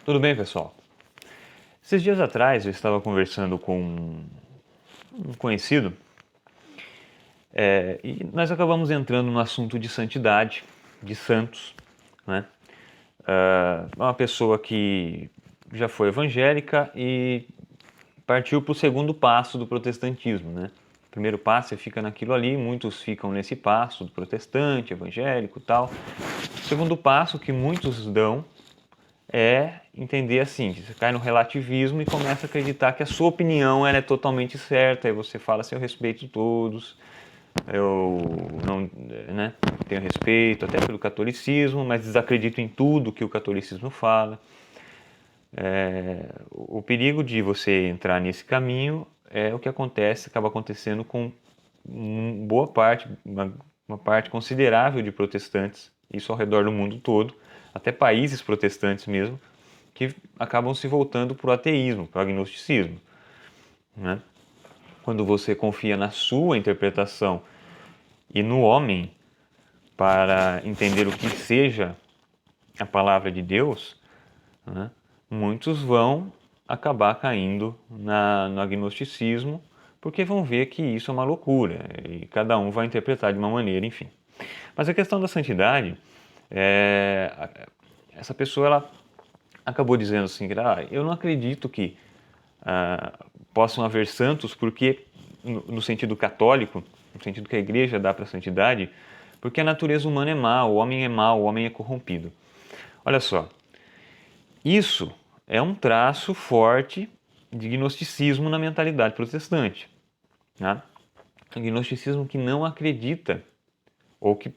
Tudo bem, pessoal? Esses dias atrás eu estava conversando com um conhecido e nós acabamos entrando no assunto de santidade, de santos, né? Uma pessoa que já foi evangélica e partiu para o segundo passo do protestantismo, né? O primeiro passo você fica naquilo ali, muitos ficam nesse passo do protestante, evangélico e tal. O segundo passo que muitos dão é entender assim, você cai no relativismo e começa a acreditar que a sua opinião ela é totalmente certa, aí você fala assim, eu respeito todos, eu não, né, tenho respeito até pelo catolicismo, mas desacredito em tudo que o catolicismo fala. O perigo de você entrar nesse caminho é o que acontece, acaba acontecendo com boa parte, uma parte considerável de protestantes, isso ao redor do mundo todo, até países protestantes mesmo, que acabam se voltando para o ateísmo, para o agnosticismo, né? Quando você confia na sua interpretação e no homem para entender o que seja a palavra de Deus, né? Muitos vão acabar caindo no agnosticismo porque vão ver que isso é uma loucura e cada um vai interpretar de uma maneira, enfim. Mas a questão da santidade, essa pessoa ela acabou dizendo assim, eu não acredito que possam haver santos porque, no sentido católico, no sentido que a igreja dá para a santidade, porque a natureza humana é má, o homem é mau, o homem é corrompido. Olha só, isso é um traço forte de gnosticismo na mentalidade protestante. Tá? Um gnosticismo que não acredita, ou que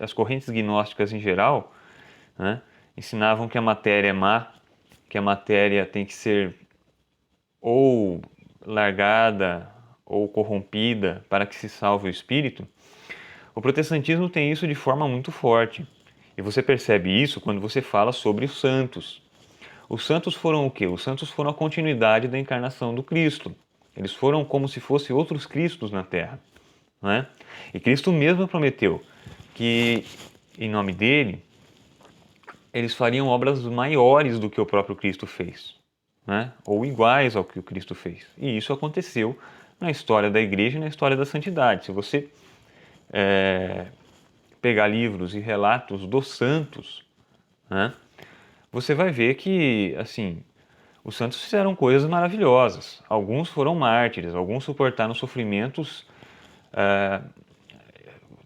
as correntes gnósticas em geral, né, ensinavam que a matéria é má, que a matéria tem que ser ou largada ou corrompida para que se salve o espírito. O protestantismo tem isso de forma muito forte. E você percebe isso quando você fala sobre os santos. Os santos foram o quê? Os santos foram a continuidade da encarnação do Cristo. Eles foram como se fossem outros Cristos na Terra. Né? E Cristo mesmo prometeu que, em nome dele, eles fariam obras maiores do que o próprio Cristo fez, né? Ou iguais ao que o Cristo fez. E isso aconteceu na história da igreja e na história da santidade. Se você pegar livros e relatos dos santos, né, você vai ver que, assim, os santos fizeram coisas maravilhosas. Alguns foram mártires, alguns suportaram sofrimentos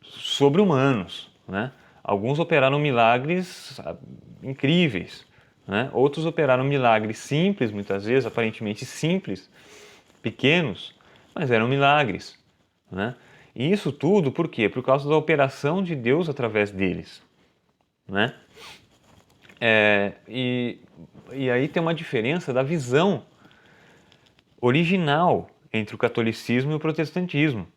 sobre-humanos, né? Alguns operaram milagres incríveis, né? Outros operaram milagres simples, muitas vezes, aparentemente simples, pequenos, mas eram milagres, né? E isso tudo por quê? Por causa da operação de Deus através deles, né? E aí tem uma diferença da visão original entre o catolicismo e o protestantismo.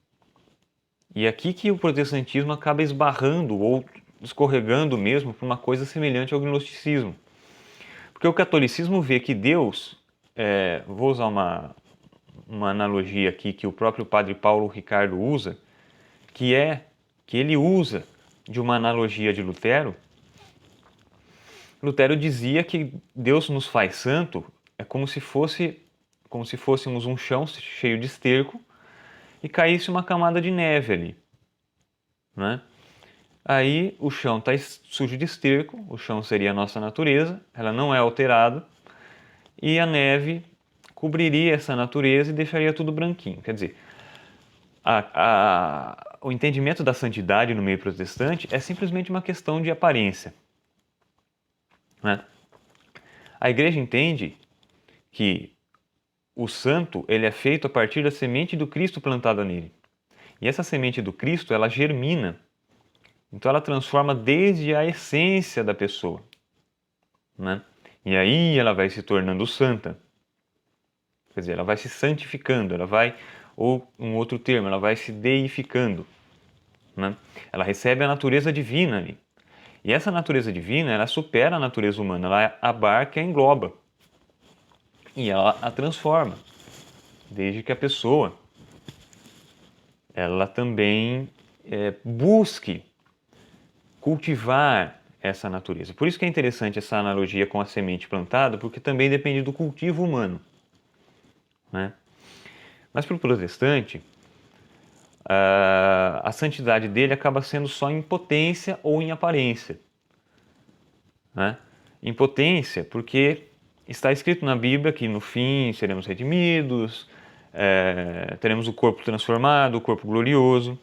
E aqui que o protestantismo acaba esbarrando ou escorregando mesmo para uma coisa semelhante ao gnosticismo. Porque o catolicismo vê que Deus, vou usar uma analogia aqui que o próprio padre Paulo Ricardo usa, que ele usa de uma analogia de Lutero. Lutero dizia que Deus nos faz santo é como se fôssemos um chão cheio de esterco e caísse uma camada de neve ali, né? Aí o chão está sujo de esterco, o chão seria a nossa natureza, ela não é alterada, e a neve cobriria essa natureza e deixaria tudo branquinho. Quer dizer, o entendimento da santidade no meio protestante é simplesmente uma questão de aparência, né? A igreja entende que o santo ele é feito a partir da semente do Cristo plantada nele. E essa semente do Cristo, ela germina. Então ela transforma desde a essência da pessoa, né? E aí ela vai se tornando santa. Quer dizer, ela vai se santificando, ela vai, ou um outro termo, ela vai se deificando, né? Ela recebe a natureza divina ali. E essa natureza divina, ela supera a natureza humana, ela abarca e engloba. E ela a transforma, desde que a pessoa ela também busque cultivar essa natureza. Por isso que é interessante essa analogia com a semente plantada, porque também depende do cultivo humano, né? Mas para o protestante, a santidade dele acaba sendo só em potência ou em aparência, né? Em potência, porque está escrito na Bíblia que no fim seremos redimidos, teremos o corpo transformado, o corpo glorioso.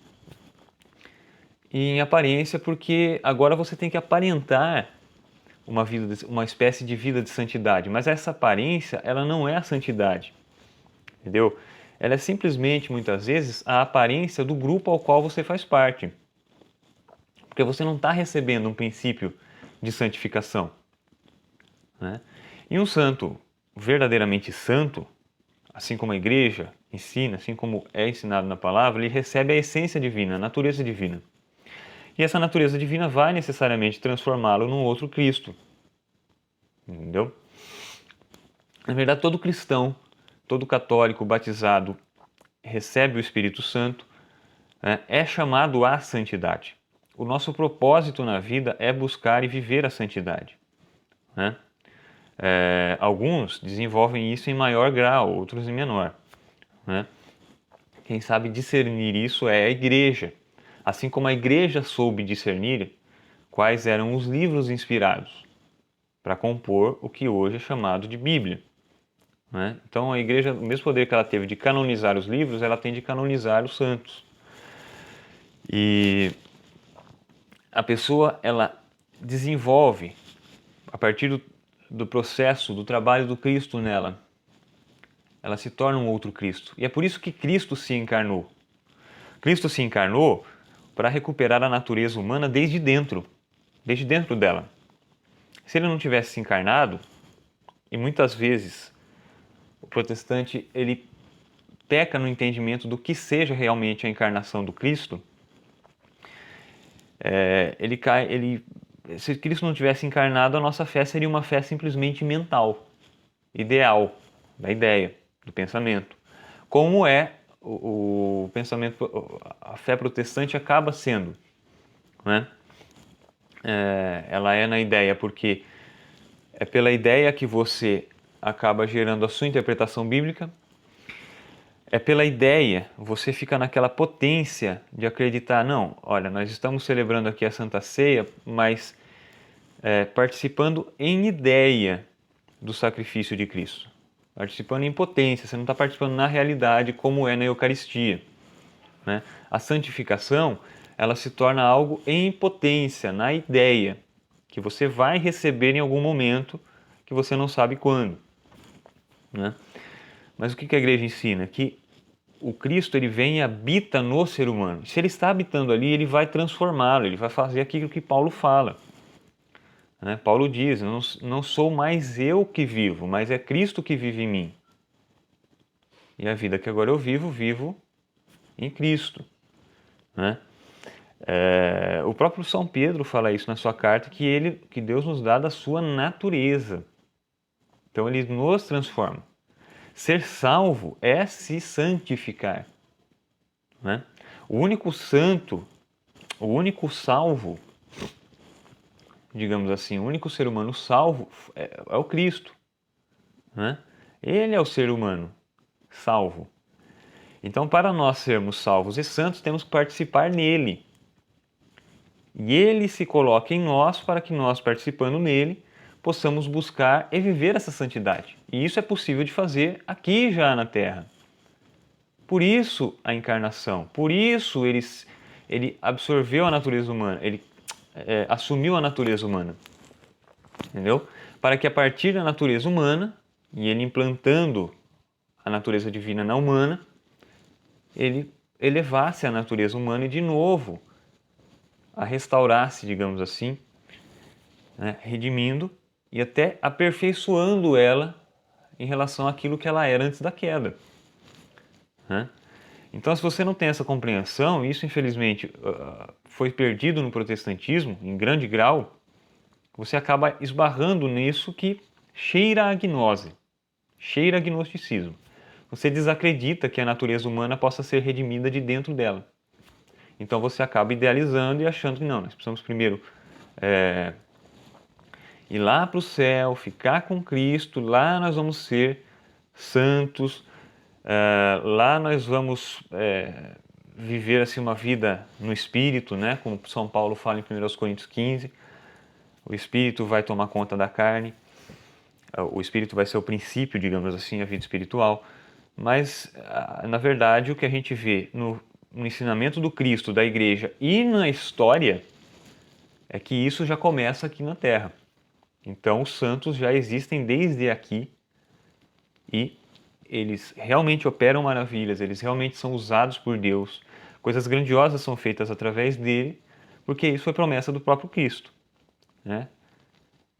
E em aparência, porque agora você tem que aparentar uma espécie de vida de santidade, mas essa aparência, ela não é a santidade, entendeu? Ela é simplesmente, muitas vezes, a aparência do grupo ao qual você faz parte, porque você não está recebendo um princípio de santificação, né? E um santo verdadeiramente santo, assim como a igreja ensina, assim como é ensinado na palavra, ele recebe a essência divina, a natureza divina. E essa natureza divina vai necessariamente transformá-lo num outro Cristo. Entendeu? Na verdade, todo cristão, todo católico batizado recebe o Espírito Santo, né, é chamado à santidade. O nosso propósito na vida é buscar e viver a santidade, né? Alguns desenvolvem isso em maior grau, outros em menor, né? Quem sabe discernir isso é a igreja. Assim como a igreja soube discernir quais eram os livros inspirados para compor o que hoje é chamado de Bíblia, né? Então a igreja, o mesmo poder que ela teve de canonizar os livros, ela tem de canonizar os santos. E a pessoa, ela desenvolve, a partir do processo, do trabalho do Cristo nela, ela se torna um outro Cristo. E é por isso que Cristo se encarnou. Cristo se encarnou para recuperar a natureza humana desde dentro dela. Se ele não tivesse se encarnado, e muitas vezes o protestante ele peca no entendimento do que seja realmente a encarnação do Cristo, se Cristo não tivesse encarnado, a nossa fé seria uma fé simplesmente mental, ideal, da ideia, do pensamento. Como é o pensamento, a fé protestante acaba sendo, né? Ela é na ideia porque é pela ideia que você acaba gerando a sua interpretação bíblica. É pela ideia, você fica naquela potência de acreditar, não, olha, nós estamos celebrando aqui a Santa Ceia, mas participando em ideia do sacrifício de Cristo. Participando em potência, você não está participando na realidade como é na Eucaristia, né? A santificação, ela se torna algo em potência, na ideia, que você vai receber em algum momento, que você não sabe quando, né? Mas o que a igreja ensina? Que o Cristo, ele vem e habita no ser humano. Se ele está habitando ali, ele vai transformá-lo, ele vai fazer aquilo que Paulo fala, né? Paulo diz, não sou mais eu que vivo, mas é Cristo que vive em mim. E a vida que agora eu vivo, vivo em Cristo, né? O próprio São Pedro fala isso na sua carta, que Deus nos dá da sua natureza. Então ele nos transforma. Ser salvo é se santificar, né? O único santo, o único salvo, digamos assim, o único ser humano salvo é o Cristo, né? Ele é o ser humano salvo. Então, para nós sermos salvos e santos, temos que participar nele. E ele se coloca em nós para que nós, participando nele, possamos buscar e viver essa santidade. E isso é possível de fazer aqui já na Terra. Por isso a encarnação, por isso ele absorveu a natureza humana, ele assumiu a natureza humana, entendeu? Para que a partir da natureza humana, e ele implantando a natureza divina na humana, ele elevasse a natureza humana e de novo a restaurasse, digamos assim, né, redimindo e até aperfeiçoando ela em relação àquilo que ela era antes da queda, né? Então, se você não tem essa compreensão, isso infelizmente foi perdido no protestantismo em grande grau, você acaba esbarrando nisso que cheira a gnose, cheira a gnosticismo. Você desacredita que a natureza humana possa ser redimida de dentro dela. Então você acaba idealizando e achando que não, nós precisamos primeiro ir lá para o céu, ficar com Cristo, lá nós vamos ser santos, lá nós vamos viver assim uma vida no Espírito, né? Como São Paulo fala em 1 Coríntios 15, o Espírito vai tomar conta da carne, o Espírito vai ser o princípio, digamos assim, a vida espiritual, mas na verdade o que a gente vê no ensinamento do Cristo, da Igreja e na história é que isso já começa aqui na Terra. Então os santos já existem desde aqui e eles realmente operam maravilhas, eles realmente são usados por Deus, coisas grandiosas são feitas através dele, porque isso é promessa do próprio Cristo, né?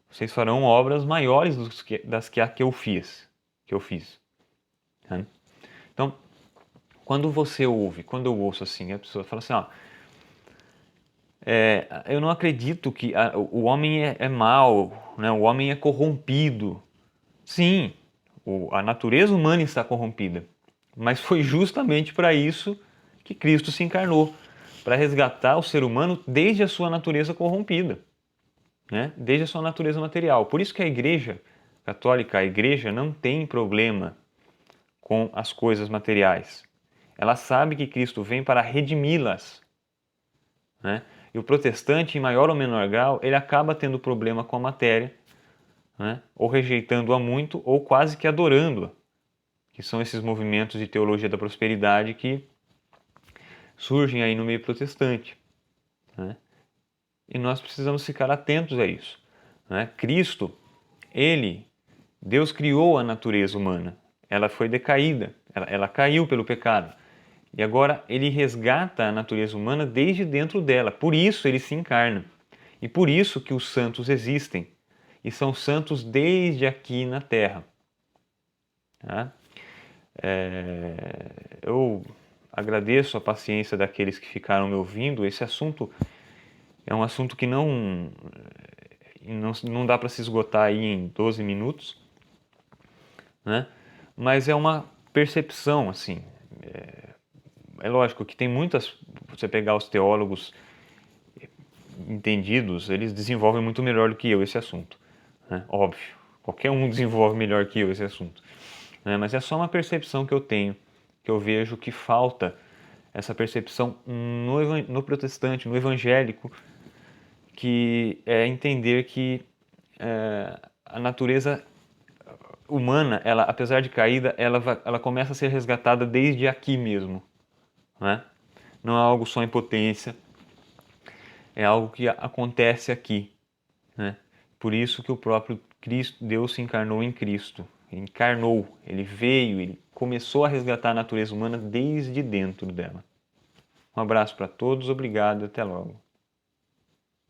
Vocês farão obras maiores das que eu fiz, né? Então, quando eu ouço assim, a pessoa fala assim, ó, eu não acredito que o homem é mau, né? O homem é corrompido. Sim, a natureza humana está corrompida, mas foi justamente para isso que Cristo se encarnou, para resgatar o ser humano desde a sua natureza corrompida, né? Desde a sua natureza material. Por isso que a Igreja Católica, a Igreja não tem problema com as coisas materiais. Ela sabe que Cristo vem para redimi-las, né? E o protestante, em maior ou menor grau, ele acaba tendo problema com a matéria, né? Ou rejeitando-a muito, ou quase que adorando-a, que são esses movimentos de teologia da prosperidade que surgem aí no meio protestante, né? E nós precisamos ficar atentos a isso, né? Cristo, Deus criou a natureza humana, ela foi decaída, ela caiu pelo pecado. E agora ele resgata a natureza humana desde dentro dela. Por isso ele se encarna. E por isso que os santos existem. E são santos desde aqui na Terra. Tá? Eu agradeço a paciência daqueles que ficaram me ouvindo. Esse assunto é um assunto que não dá para se esgotar aí em 12 minutos, né? Mas é uma percepção, assim. É lógico que tem muitas. Você pegar os teólogos entendidos, eles desenvolvem muito melhor do que eu esse assunto, né? Óbvio, qualquer um desenvolve melhor que eu esse assunto, né? Mas é só uma percepção que eu tenho, que eu vejo que falta essa percepção no protestante, no evangélico, que é entender que a natureza humana, ela, apesar de caída, ela começa a ser resgatada desde aqui mesmo, né? Não é algo só em potência, é algo que acontece aqui, né? Por isso que o próprio Cristo, Deus se encarnou em Cristo. Ele encarnou, ele veio, ele começou a resgatar a natureza humana desde dentro dela. Um abraço para todos, obrigado e até logo.